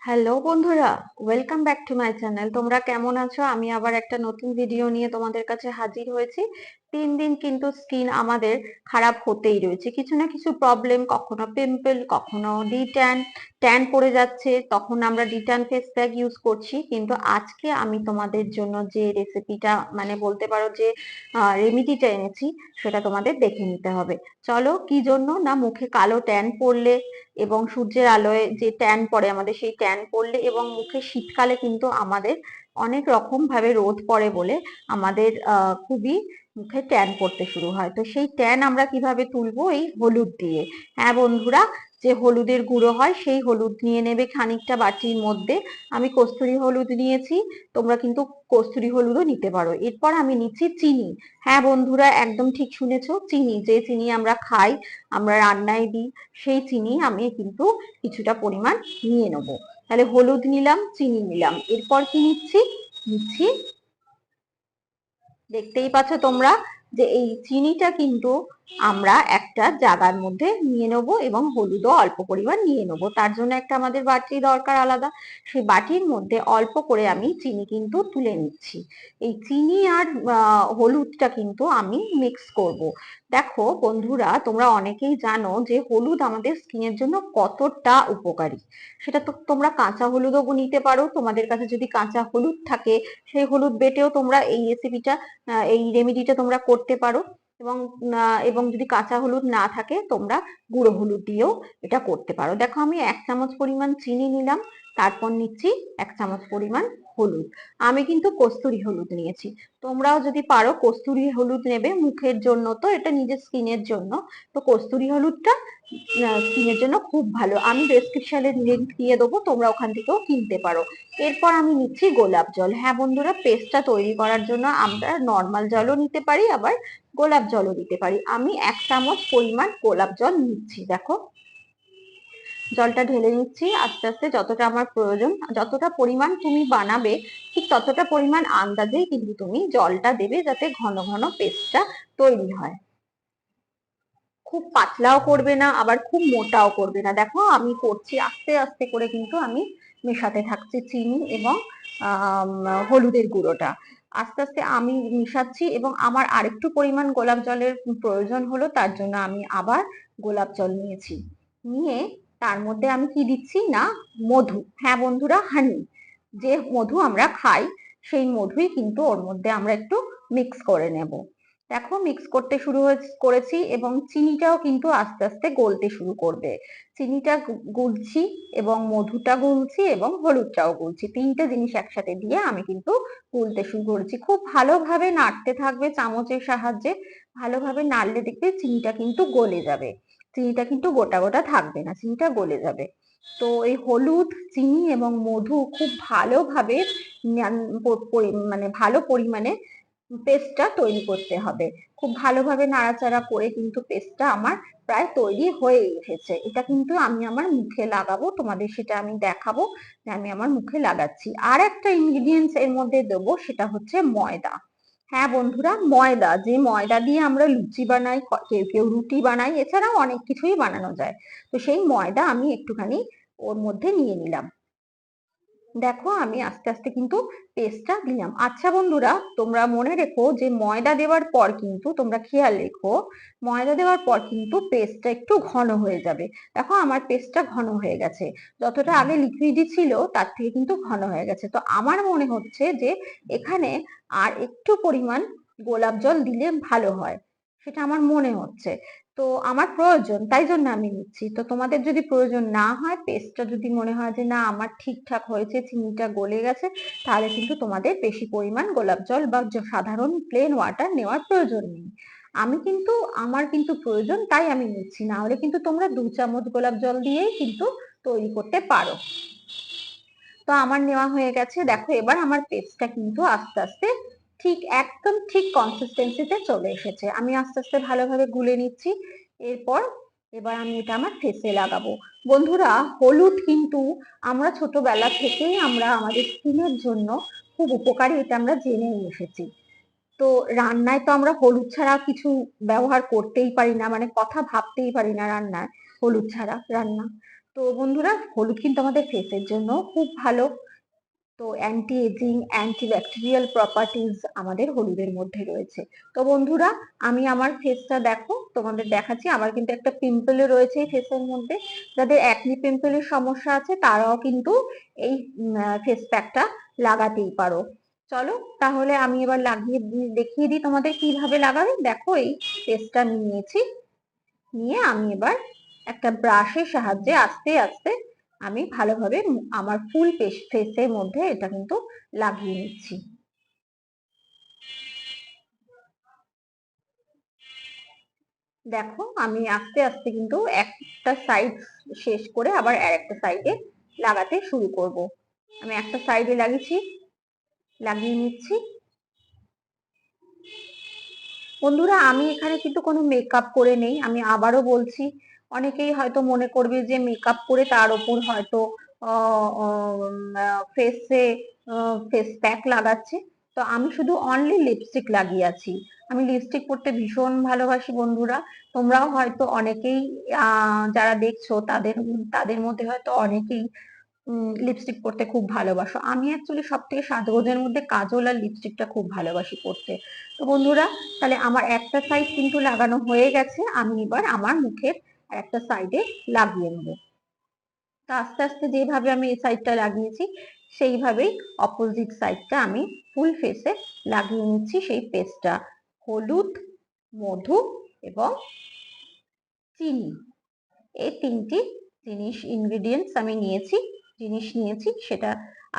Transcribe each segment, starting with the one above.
Hello বন্ধুরা, welcome back to my channel. তোমরা কেমন আছো? আমি আবার একটা নতুন ভিডিও নিয়ে তোমাদের কাছে হাজির হয়েছি। 3 দিন কিন্তু স্কিন আমাদের খারাপ হতেই রয়েছে, কিছু না কিছু প্রবলেম, কখনো পিম্পল, কখনো ডিট্যান, ট্যান পড়ে যাচ্ছে, তখন আমরা ডিট্যান ফেস প্যাক ইউজ করছি। কিন্তু আজকে আমি তোমাদের জন্য যে রেসিপিটা মানে বলতে পারো যে রেমিডিটা এনেছি, সেটা তোমাদের দেখে নিতে হবে। চলো, কি জন্য না, মুখে কালো ট্যান পড়লে এবং সূর্যের আলোয় যে ট্যান পড়ে আমাদের, সেই ট্যান পড়লে এবং মুখে শীতকালে কিন্তু আমাদের অনেক রকম ভাবে রোদ পড়ে বলে আমাদের খুবই মুখে ট্যান পড়তে শুরু হয়। তো সেই ট্যান আমরা কিভাবে তুলবো? এই হলুদ দিয়ে। হ্যাঁ বন্ধুরা, যে হলুদের গুঁড়ো হয় সেই হলুদ নিয়ে নেবে খানিকটা বাটির মধ্যে। আমি কস্তুরি হলুদ নিয়েছি, তোমরা কিন্তু কস্তুরি হলুদও নিতে পারো। এরপর আমি নিচ্ছি চিনি। হ্যাঁ বন্ধুরা, একদম ঠিক শুনেছো, চিনি, যে চিনি আমরা খাই, আমরা রান্নায় দিই, সেই চিনি আমি কিন্তু কিছুটা পরিমাণ নিয়ে নেব। তাহলে হলুদ নিলাম, চিনি নিলাম, এরপর কি নিচ্ছি? নিচ্ছি, দেখতেই পাচ্ছ তোমরা যে এই চিনিটা কিন্তু আমরা একটা জায়গার মধ্যে নিয়ে নেব এবং হলুদও অল্প পরিমাণ নিয়ে নেব। তার জন্য একটা আমাদের বাটি দরকার আলাদা। সেই বাটির মধ্যে অল্প করে আমি চিনি কিন্তু তুলে নিচ্ছি। এই চিনি আর হলুদটা কিন্তু আমি মিক্স করব। দেখো বন্ধুরা, তোমরা অনেকেই জানো যে হলুদ আমাদের স্কিনের জন্য কতটা উপকারী। সেটা তো তোমরা কাঁচা হলুদও নিতে পারো, তোমাদের কাছে যদি কাঁচা হলুদ থাকে সেই হলুদ বেটেও তোমরা এই রেসিপিটা, এই রেমেডিটা তোমরা করতে পারো। এবং এবং যদি কাঁচা হলুদ না থাকে, তোমরা গুঁড়ো হলুদ দিয়েও এটা করতে পারো। দেখো, আমি 1 চামচ পরিমাণ চিনি নিলাম, তারপর নিচ্ছি 1 চামচ পরিমাণ হলুদ। আমি কিন্তু কস্তুরি হলুদ নিয়েছি, তোমরাও যদি পারো কস্তুরি হলুদ নেবে, মুখের জন্য তো, এটা নিজের স্কিনের জন্য। তো কস্তুরি হলুদটা স্কিনের জন্য খুব ভালো। আমি ডেসক্রিপশনে লিংক দিয়ে দেবো, তোমরা ওখান থেকেও কিনতে পারো। এরপর আমি নিচ্ছি গোলাপ জল। হ্যাঁ বন্ধুরা, পেস্টটা তৈরি করার জন্য আমরা নর্মাল জলও নিতে পারি, আবার গোলাপ জলও দিতে পারি। আমি 1 চামচ পরিমাণ গোলাপ জল নিচ্ছি। দেখো, জলটা ঢেলে নিচ্ছি আস্তে আস্তে, যতটা আমার প্রয়োজন, যতটা পরিমাণ তুমি বানাবে ঠিক ততটা পরিমাণ আন্দাজেই কিন্তু তুমি জলটা দেবে, যাতে ঘন ঘন পেস্টটা তৈরি হয়। খুব পাতলাও করবে না, আবার খুব মোটাও করবে না। দেখো, আমি করছি আস্তে আস্তে করে, কিন্তু আমি মেশাতে থাকছি চিনি এবং হলুদের গুঁড়োটা। আস্তে আস্তে আমি মিশাচ্ছি এবং আমার আরেকটু পরিমাণ গোলাপ জলের প্রয়োজন হলো, তার জন্য আমি আবার গোলাপ জল নিয়েছি। নিয়ে তার মধ্যে আমি কি দিচ্ছি না, মধু। হ্যাঁ বন্ধুরা, হানি, যে মধু আমরা খাই, সেই মধুই কিন্তু ওর মধ্যে আমরা একটু মিক্স করে নেব। দেখো, মিক্স করতে শুরু করেছি এবং চিনিটাও কিন্তু আস্তে আস্তে গলতে শুরু করবে। চিনিটা গুলছি এবং মধুটা গুলছি এবং হলুদটাও গুলছি, 3টে জিনিস একসাথে দিয়ে আমি কিন্তু গুলতে শুরু করেছি। খুব ভালোভাবে নাড়তে থাকবে চামচের সাহায্যে। ভালোভাবে নাড়লে দেখবে চিনিটা কিন্তু গলে যাবে। চিনিটা কিন্তু গোটা গোটা থাকবে না, চিনিটা গলে যাবে। তো এই হলুদ, চিনি এবং মধু খুব ভালোভাবে মানে ভালো পরিমাণে পেস্টটা তৈরি করতে হবে। খুব ভালোভাবে নাড়াচাড়া করে কিন্তু পেস্টটা আমার প্রায় তৈরি হয়ে এসেছে। এটা কিন্তু আমি আমার মুখে লাগাবো, তোমাদের সেটা আমি দেখাবো যে আমি আমার মুখে লাগাচ্ছি। আর একটা ইনগ্রিডিয়েন্টস এর মধ্যে দেবো, সেটা হচ্ছে ময়দা। হ্যাঁ বন্ধুরা, ময়দা, যে ময়দা দিয়ে আমরা লুচি বানাই, কেউ কেউ রুটি বানাই, এছাড়াও অনেক কিছুই বানানো যায়। তো সেই ময়দা আমি একটুখানি ওর মধ্যে নিয়ে নিলাম। দেখো, আমি আস্তে আস্তে কিন্তু পেস্টটা দিলাম। আচ্ছা বন্ধুরা, তোমরা মনে রেখো যে ময়দা দেওয়ার পর কিন্তু, তোমরা খেয়াল রেখো, ময়দা দেওয়ার পর কিন্তু পেস্টটা একটু ঘন হয়ে যাবে। দেখো, আমার পেস্টটা ঘন হয়ে গেছে, যতটা আগে লিকুইডই ছিল তার থেকে কিন্তু ঘন হয়ে গেছে। তো আমার মনে হচ্ছে যে এখানে আর একটু পরিমাণ গোলাপ জল দিলে ভালো হয়, সেটা আমার মনে হচ্ছে। তো আমার প্রয়োজন, তাই জন্য আমি নিচ্ছি। তো তোমাদের যদি প্রয়োজন না হয়, পেস্টটা যদি মনে হয় যে না আমার ঠিকঠাক হয়েছে, চিনিটা গলে গেছে, তাহলে কিন্তু তোমাদের বেশি পরিমাণ গোলাপ জল বা সাধারণ প্লেন ওয়াটার নেওয়ার প্রয়োজন নেই। আমি কিন্তু, আমার কিন্তু প্রয়োজন, তাই আমি নিচ্ছি। না হলে কিন্তু তোমরা 2 চামচ গোলাপ জল দিয়েই কিন্তু তৈরি করতে পারো। তো আমার নেওয়া হয়ে গেছে। দেখো, এবার আমার পেস্টটা কিন্তু আস্তে আস্তে ঠিক একদম ঠিক কনসিস্টেন্সিতে চলে এসেছে। আমি আস্তে আস্তে ভালোভাবে গুলে নিচ্ছি। এরপর এবার আমি এটা আমার ফেসে লাগাবো। বন্ধুরা, হলুদ কিন্তু আমরা ছোটবেলা থেকেই আমরা আমাদের স্কিনের জন্য খুব উপকারী, এটা আমরা জেনেই এসেছি। তো রান্নায় তো আমরা হলুদ ছাড়া কিছু ব্যবহার করতেই পারি না, মানে কথা ভাবতেই পারি না রান্নায় হলুদ ছাড়া রান্না। তো বন্ধুরা, হলুদ কিন্তু আমাদের ফেসের জন্য খুব ভালো। তো anti ageing, anti bacterial properties আমাদের হলুদের মধ্যে রয়েছে। তো বন্ধুরা, আমি আমার ফেসটা দেখো তোমাদের দেখাচ্ছি। আমার কিন্তু একটা পিম্পলও রয়েছে এই ফেসের মধ্যে। যাদের অ্যাকনি পিম্পলের সমস্যা আছে তারাও কিন্তু এই ফেস প্যাকটা লাগাতেই পারো। চলো তাহলে আমি এবার লাগিয়ে দেখিয়ে দিই তোমাদের কিভাবে লাগাবে। দেখো এই পেস্টটা আমি নিয়েছি, নিয়ে আমি এবার একটা ব্রাশের সাহায্যে আস্তে আস্তে আমি ভালোভাবে আমার ফুল ফেসের মধ্যে এটা কিন্তু লাগিয়ে নিচ্ছি। দেখো আমি আস্তে আস্তে কিন্তু একটা সাইড শেষ করে আবার আরেকটা সাইডে লাগাতে শুরু করব। আমি একটা সাইডে লাগিয়ে নিচ্ছি। বন্ধুরা, আমি এখানে কিন্তু কোনো মেকআপ করে নেই, আমি আবারও বলছি। অনেকেই হয়তো মনে করবে যে মেকআপ করে তার উপর হয়তো ফেসে ফেস প্যাক লাগাচ্ছে। তো আমি শুধু অনলি লিপস্টিক লাগিয়েছি। আমি লিপস্টিক পরতে ভীষণ ভালোবাসি বন্ধুরা। তোমরাও হয়তো অনেকেই যারা দেখছো তাদের তাদের মধ্যে হয়তো অনেকেই লিপস্টিক পরতে খুব ভালোবাসো। আমি অ্যাকচুয়ালি সব থেকে সাজগোজের মধ্যে কাজল আর লিপস্টিকটা খুব ভালোবাসি পরতে। তো বন্ধুরা, তাহলে আমার একটা সাইড কিন্তু লাগানো হয়ে গেছে, আমি এবার আমার মুখের একটা সাইডে লাগিয়ে নেব। তো আস্তে আস্তে যেভাবে আমি এই সাইডটা লাগিয়েছি সেইভাবেই অপোজিট সাইডটা আমি ফুল ফেসে লাগিয়ে নিচ্ছি সেই পেস্টটা। হলুদ, মধু এবং চিনি, এই তিনটি জিনিস নিয়েছি, সেটা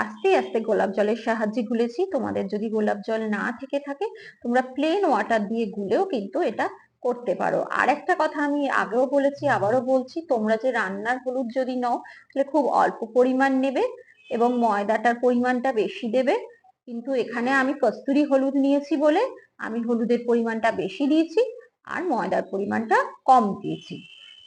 আস্তে আস্তে গোলাপ জলের সাহায্যে গুলেছি। তোমাদের যদি গোলাপ জল না থেকে থাকে তোমরা প্লেন ওয়াটার দিয়ে গুলেও কিন্তু এটা করতে পারো। আর একটা কথা আমি আগেও বলেছি, আবারও বলছি, তোমরা যে রান্নার হলুদ যদি নাও তাহলে খুব অল্প পরিমাণ নেবে এবং ময়দাটার পরিমাণটা বেশি দেবে। কিন্তু এখানে আমি কস্তুরি হলুদ নিয়েছি বলে আমি হলুদের পরিমাণটা বেশি দিয়েছি আর ময়দার পরিমাণটা কম দিয়েছি।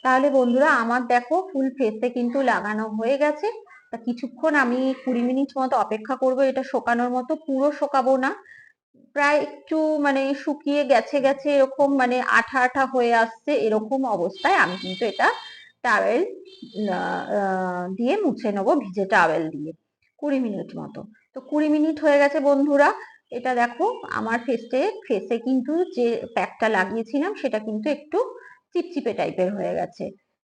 তাহলে বন্ধুরা, আমার দেখো ফুল ফেসে কিন্তু লাগানো হয়ে গেছে। তা কিছুক্ষণ আমি 20 মিনিট মতো অপেক্ষা করব এটা শোকানোর মতো। পুরো শোকাবো না, প্রায় একটু মানে শুকিয়ে গেছে গেছে এরকম, মানে আঠা আঠা হয়ে আসছে এরকম অবস্থায় আমি কিন্তু এটা টাওয়েল দিয়ে মুছে নেবো, ভিজে টাওয়েল দিয়ে 20 মিনিট মতো। তো 20 মিনিট হয়ে গেছে বন্ধুরা। এটা দেখো আমার ফেসে কিন্তু যে প্যাকটা লাগিয়েছিলাম সেটা কিন্তু একটু চিপচিপে টাইপের হয়ে গেছে,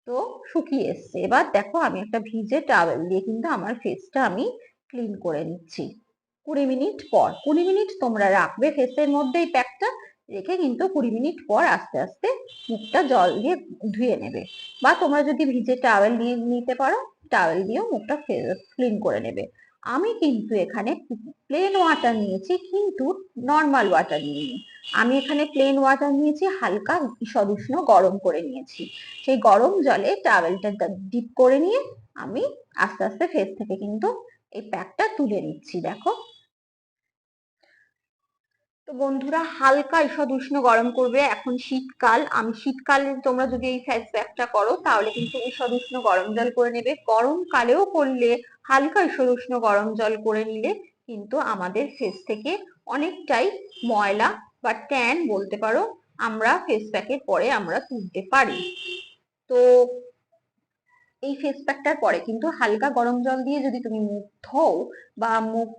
তো শুকিয়ে এসছে। এবার দেখো আমি একটা ভিজে টাওয়েল দিয়ে কিন্তু আমার ফেসটা আমি ক্লিন করে নিচ্ছি। 20 মিনিট পর, 20 মিনিট তোমরা রাখবে ফেসের মধ্যে এই প্যাকটা, রেখে কিন্তু 20 মিনিট পর আস্তে আস্তে মুখটা জল দিয়ে ধুয়ে নেবে। বা তোমরা যদি ভিজে টাওয়েল নিয়ে নিতে পারো, টাওয়েল দিয়েও মুখটা ক্লিন করে নেবে। আমি কিন্তু এখানে প্লেন ওয়াটার নিয়েছি, কিন্তু নর্মাল ওয়াটার নিইনি। আমি এখানে প্লেন ওয়াটার নিয়েছি, হালকা ঈষদ উষ্ণ গরম করে নিয়েছি। সেই গরম জলে টাওয়েলটা ডিপ করে নিয়ে আমি আস্তে আস্তে ফেস থেকে কিন্তু এই প্যাকটা তুলে নিচ্ছি। দেখো, তো বন্ধুরা, হালকা ঈষদ উষ্ণ গরম করবে। এখন শীতকাল, আমি শীতকালে তোমরা যদি এই ফেস প্যাকটা করো তাহলে কিন্তু ঈষদ উষ্ণ গরম জল করে নেবে। গরমকালেও করলে হালকা ঈষদ উষ্ণ গরম জল করে নিলে কিন্তু আমাদের ফেস থেকে অনেকটাই ময়লা বা ট্যান বলতে পারো আমরা ফেস প্যাকের পরে আমরা তুলতে পারি। তো এই ফেস প্যাকটার পরে কিন্তু হালকা গরম জল দিয়ে যদি তুমি মুখ ধোও বা মুখ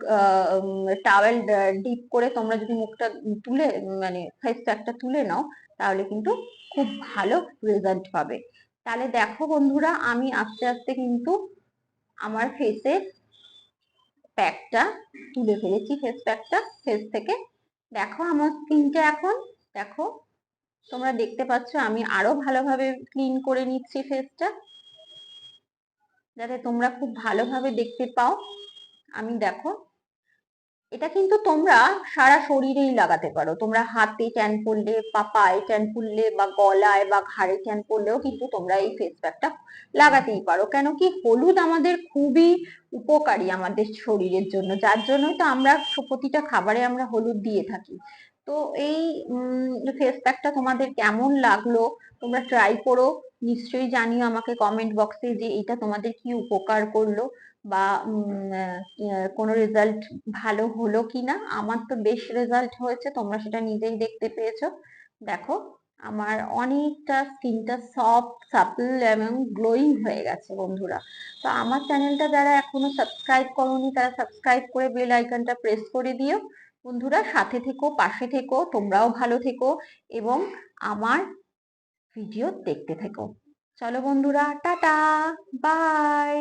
টাওয়েল ডিপ করে তোমরা যদি মুখটা তুলে মানে ফেস প্যাকটা তুলে নাও তাহলে কিন্তু খুব ভালো রেজাল্ট পাবে। তাহলে দেখো বন্ধুরা, আমি আস্তে আস্তে কিন্তু আমার ফেসের প্যাকটা তুলে ফেলেছি, ফেস প্যাকটা ফেস থেকে। দেখো আমার স্কিনটা এখন, দেখো তোমরা দেখতে পাচ্ছ আমি আরো ভালোভাবে ক্লিন করে নিচ্ছি ফেসটা, যাতে তোমরা খুব ভালোভাবে দেখতে পাও। আমি দেখো, এটা কিন্তু তোমরা সারা শরীরেই লাগাতে পারো। তোমরা হাতে ট্যান পড়লে বা পায়ে ট্যান পড়লে বা গলায় বা ঘাড়ে ট্যান পড়লেও কিন্তু তোমরা এই ফেস প্যাকটা লাগাতেই পারো। কেন কি হলুদ আমাদের খুবই উপকারী আমাদের শরীরের জন্য, যার জন্যই তো আমরা প্রতিটা খাবারে আমরা হলুদ দিয়ে থাকি। তো এই ফেস প্যাকটা তোমাদের কেমন লাগলো তোমরা ট্রাই করো, নিশ্চয়ই জানিও আমাকে কমেন্ট বক্সে যে এটা তোমাদের কি উপকার করলো বা কোনো রেজাল্ট ভালো হলো কিনা। আমার তো বেশ রেজাল্ট হয়েছে, তোমরা সেটা নিজেই দেখতে পেয়েছো। দেখো, আমার অনেকটা স্কিনটা সফট, সাপল এবং গ্লোয়িং হয়ে গেছে বন্ধুরা। তো আমার চ্যানেলটা যারা এখনো সাবস্ক্রাইব করোনি তারা সাবস্ক্রাইব করে বেল আইকনটা প্রেস করে দিও বন্ধুরা। সাথে থেকো, পাশে থেকো, তোমরাও ভালো থেকো এবং আমার ভিডিও দেখতে থেকো। চলো বন্ধুরা, টাটা, বাই।